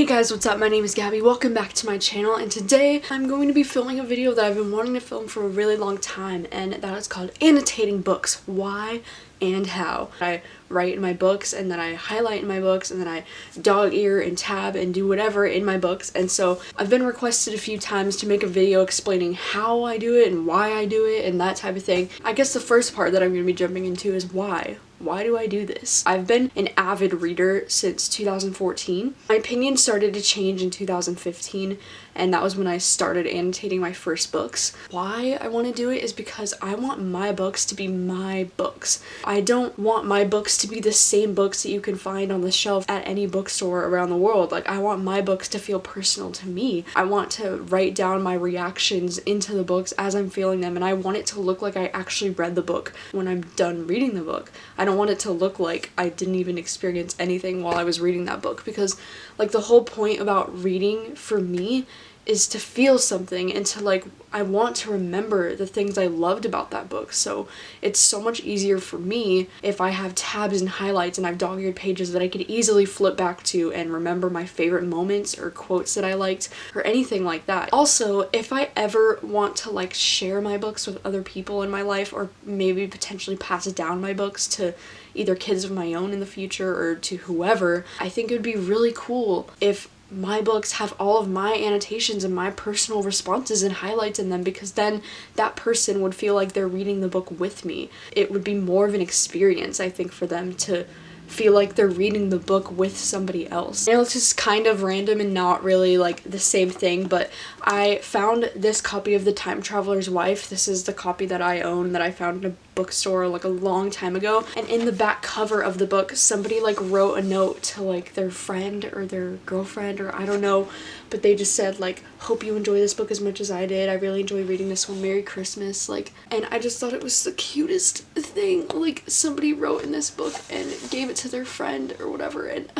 guys, what's up? My name is Gabby. Welcome back to my channel, and today I'm going to be filming a video that I've been wanting to film for a really long time, and that is called Annotating Books. Why and how. I write in my books, and then I highlight in my books, and then I dog ear and tab and do whatever in my books. And so I've been requested a few times to make a video explaining how I do it and why I do it and that type of thing. I guess the first part that I'm going to be jumping into is why. Why do I do this? I've been an avid reader since 2014. My opinion started to change in 2015, and that was when I started annotating my first books. Why I want to do it is because I want my books to be my books. I don't want my books to be the same books that you can find on the shelf at any bookstore around the world. Like, I want my books to feel personal to me. I want to write down my reactions into the books as I'm feeling them, and I want it to look like I actually read the book when I'm done reading the book. I don't want it to look like I didn't even experience anything while I was reading that book, because like the whole point about reading for me is to feel something and to I want to remember the things I loved about that book. So it's so much easier for me if I have tabs and highlights and I have dog-eared pages that I could easily flip back to and remember my favorite moments or quotes that I liked or anything like that. Also, if I ever want to share my books with other people in my life, or maybe potentially pass down my books to either kids of my own in the future or to whoever, I think it would be really cool if my books have all of my annotations and my personal responses and highlights in them, because then that person would feel like they're reading the book with me. It would be more of an experience, I think, for them to feel like they're reading the book with somebody else. I know it's just kind of random and not really the same thing, but I found this copy of The Time Traveler's Wife. This is the copy that I own that I found in a bookstore a long time ago, and in the back cover of the book somebody wrote a note to their friend or their girlfriend, or I don't know, but they just said hope you enjoy this book as much as I did. I really enjoy reading this one. Merry Christmas. And I just thought it was the cutest thing. Somebody wrote in this book and gave it to their friend or whatever, and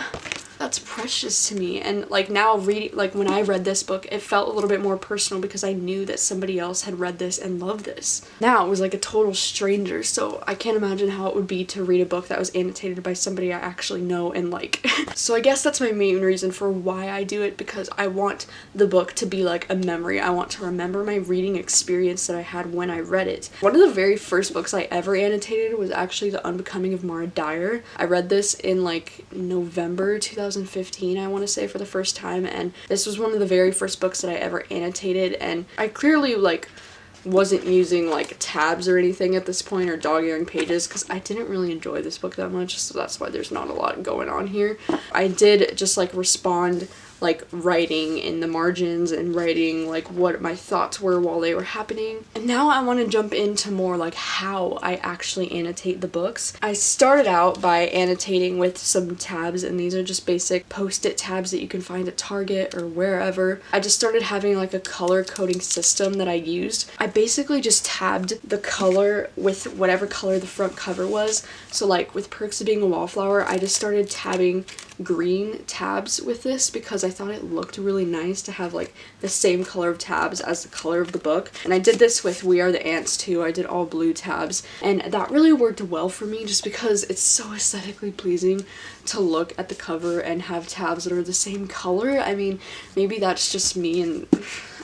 that's precious to me. And now reading, when I read this book, it felt a little bit more personal because I knew that somebody else had read this and loved this. Now it was a total stranger, so I can't imagine how it would be to read a book that was annotated by somebody I actually know and like. So I guess that's my main reason for why I do it, because I want the book to be a memory. I want to remember my reading experience that I had when I read it. One of the very first books I ever annotated was actually The Unbecoming of Mara Dyer. I read this in November 2015, I want to say, for the first time, and this was one of the very first books that I ever annotated, and I clearly wasn't using tabs or anything at this point, or dog-earing pages, because I didn't really enjoy this book that much, so that's why there's not a lot going on here. I did just respond writing in the margins and writing what my thoughts were while they were happening. And now I want to jump into more how I actually annotate the books. I started out by annotating with some tabs, and these are just basic post-it tabs that you can find at Target or wherever. I just started having a color coding system that I used. I basically just tabbed the color with whatever color the front cover was. So with Perks of Being a Wallflower, I just started tabbing green tabs with this because I thought it looked really nice to have the same color of tabs as the color of the book. And I did this with We Are the Ants too. I did all blue tabs, and that really worked well for me just because it's so aesthetically pleasing to look at the cover and have tabs that are the same color. I mean, maybe that's just me, and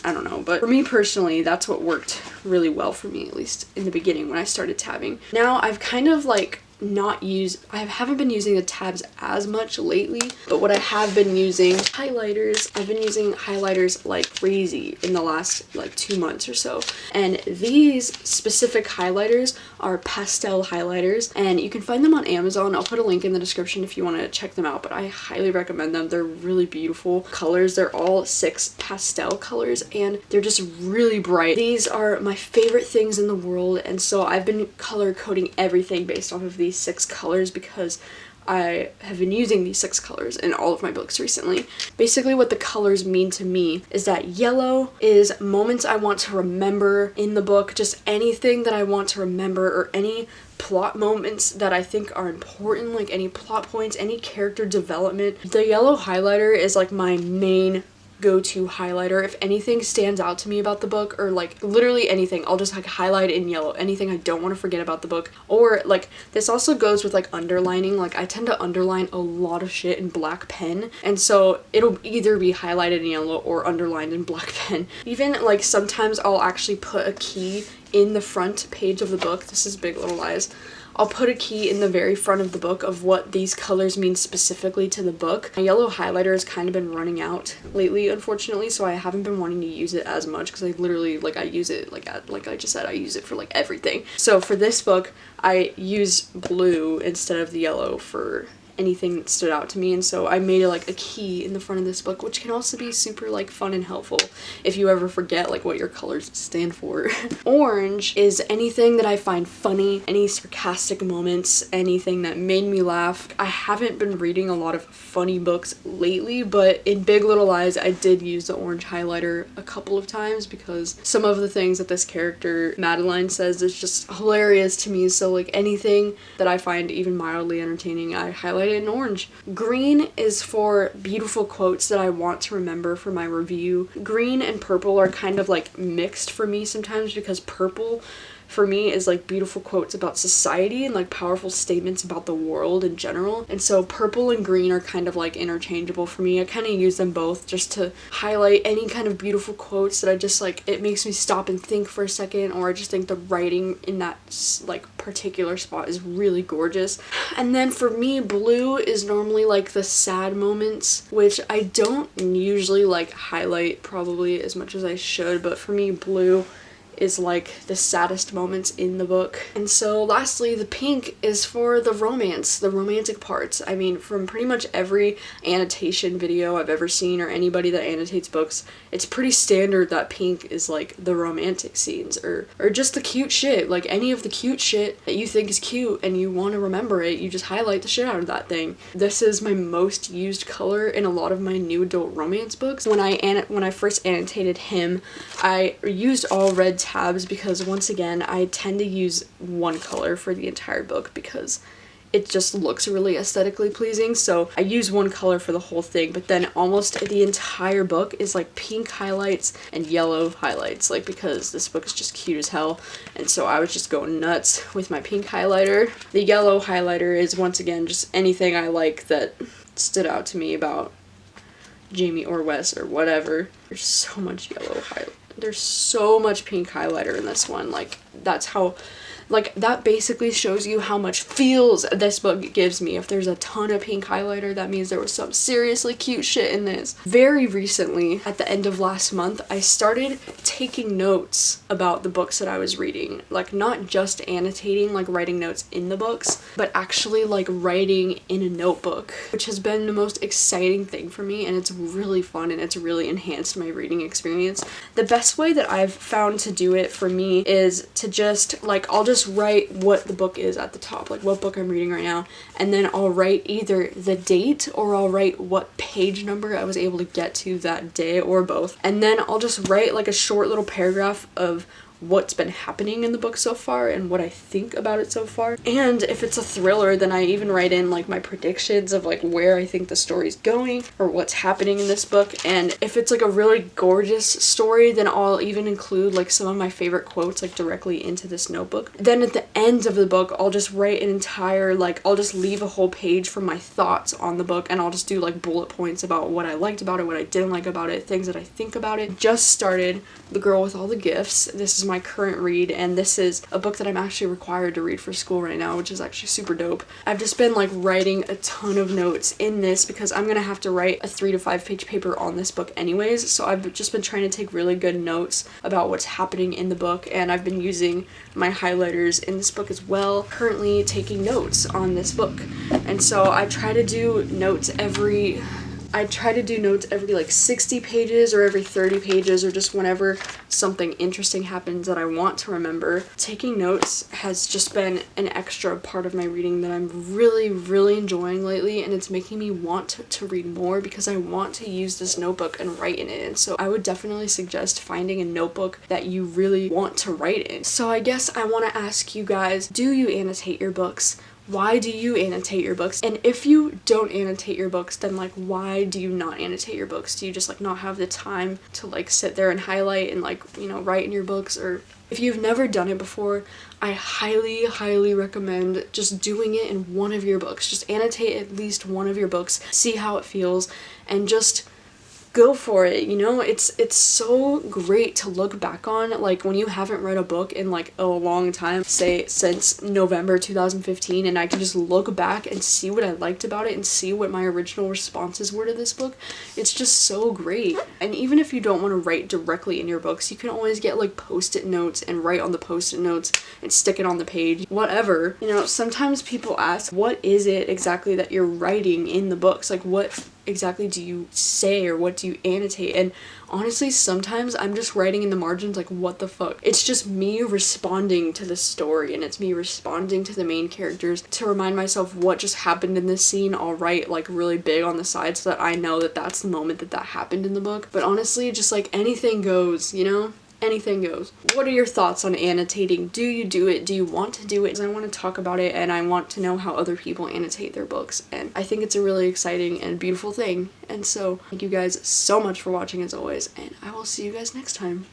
I don't know, but for me personally, that's what worked really well for me, at least in the beginning when I started tabbing. Now I've kind of I haven't been using the tabs as much lately, but what I have been using highlighters. I've been using highlighters like crazy in the last 2 months or so, and these specific highlighters are pastel highlighters, and you can find them on Amazon. I'll put a link in the description if you want to check them out, but I highly recommend them. They're really beautiful colors. They're all 6 pastel colors, and they're just really bright. These are my favorite things in the world, and so I've been color coding everything based off of these 6 colors because I have been using these 6 colors in all of my books recently. Basically what the colors mean to me is that yellow is moments I want to remember in the book, just anything that I want to remember, or any plot moments that I think are important, any plot points, any character development. The yellow highlighter is my main go-to highlighter. If anything stands out to me about the book, or like literally anything, I'll just like highlight in yellow, anything I don't want to forget about the book. Or like this also goes with like underlining. Like I tend to underline a lot of shit in black pen, and so it'll either be highlighted in yellow or underlined in black pen. Even like sometimes I'll actually put a key in the front page of the book. This is Big Little Lies. I'll put a key in the very front of the book of what these colors mean specifically to the book. My yellow highlighter has kind of been running out lately, unfortunately, so I haven't been wanting to use it as much because I literally, like, I use it, like I just said, I use it for, like, everything. So for this book, I use blue instead of the yellow for anything that stood out to me, and so I made like a key in the front of this book, which can also be super like fun and helpful if you ever forget like what your colors stand for. Orange is anything that I find funny, any sarcastic moments, anything that made me laugh. I haven't been reading a lot of funny books lately, but in Big Little Lies I did use the orange highlighter a couple of times because some of the things that this character Madeline says is just hilarious to me, so like anything that I find even mildly entertaining I highlight in orange. Green is for beautiful quotes that I want to remember for my review. Green and purple are kind of like mixed for me sometimes because purple for me is like beautiful quotes about society and like powerful statements about the world in general, and so purple and green are kind of like interchangeable for me. I kind of use them both just to highlight any kind of beautiful quotes that I just like, it makes me stop and think for a second, or I just think the writing in that like particular spot is really gorgeous. And then for me, blue is normally like the sad moments, which I don't usually like highlight probably as much as I should, but for me blue is like the saddest moments in the book. And so lastly, the pink is for the romance, the romantic parts. I mean, from pretty much every annotation video I've ever seen or anybody that annotates books, it's pretty standard that pink is like the romantic scenes or just the cute shit. Like any of the cute shit that you think is cute and you want to remember it, you just highlight the shit out of that thing. This is my most used color in a lot of my new adult romance books. When I first annotated him, I used all red tabs because once again I tend to use one color for the entire book because it just looks really aesthetically pleasing, so I use one color for the whole thing, but then almost the entire book is like pink highlights and yellow highlights, like because this book is just cute as hell, and so I was just going nuts with my pink highlighter. The yellow highlighter is once again just anything I like that stood out to me about Jamie or Wes or whatever. There's so much yellow highlight. There's so much pink highlighter in this one. Like that's how, like that basically shows you how much feels this book gives me. If there's a ton of pink highlighter, that means there was some seriously cute shit in this. Very recently, at the end of last month, I started taking notes about the books that I was reading. Like not just annotating, like writing notes in the books, but actually like writing in a notebook, which has been the most exciting thing for me, and it's really fun and it's really enhanced my reading experience. The best way that I've found to do it for me is to just like, I'll just write what the book is at the top, like what book I'm reading right now, and then I'll write either the date or I'll write what page number I was able to get to that day, or both, and then I'll just write like a short little paragraph of what's been happening in the book so far and what I think about it so far. And if it's a thriller, then I even write in like my predictions of like where I think the story's going or what's happening in this book. And if it's like a really gorgeous story, then I'll even include like some of my favorite quotes like directly into this notebook. Then at the end of the book, I'll just write an entire, like I'll just leave a whole page for my thoughts on the book, and I'll just do like bullet points about what I liked about it, what I didn't like about it, things that I think about it. Just started The Girl with All the Gifts. This is my current read, and this is a book that I'm actually required to read for school right now, which is actually super dope. I've just been like writing a ton of notes in this because I'm gonna have to write a 3 to 5 page paper on this book anyways, so I've just been trying to take really good notes about what's happening in the book, and I've been using my highlighters in this book as well, currently taking notes on this book. And so I try to do notes every like 60 pages or every 30 pages, or just whenever something interesting happens that I want to remember. Taking notes has just been an extra part of my reading that I'm really, really enjoying lately, and it's making me want to read more because I want to use this notebook and write in it. And so I would definitely suggest finding a notebook that you really want to write in. So I guess I want to ask you guys, do you annotate your books? why do you annotate your books? And if you don't annotate your books, then like why do you not annotate your books? Do you just like not have the time to like sit there and highlight and like, you know, write in your books? Or if you've never done it before, I highly recommend just doing it in one of your books. Just annotate at least one of your books, see how it feels, and just go for it, you know? It's so great to look back on, like when you haven't read a book in like a long time, say since November 2015, and I can just look back and see what I liked about it and see what my original responses were to this book. It's just so great. And even if you don't want to write directly in your books, you can always get like post-it notes and write on the post-it notes and stick it on the page, whatever. You know, sometimes people ask, what is it exactly that you're writing in the books? Like what exactly do you say, or what do you annotate? And honestly, sometimes I'm just writing in the margins like, what the fuck? It's just me responding to the story, and it's me responding to the main characters to remind myself what just happened in this scene. I'll write like really big on the side so that I know that that's the moment that that happened in the book. But honestly, just like anything goes, you know? Anything goes. What are your thoughts on annotating? Do you do it? Do you want to do it? I want to talk about it, and I want to know how other people annotate their books, and I think it's a really exciting and beautiful thing. And so thank you guys so much for watching as always, and I will see you guys next time.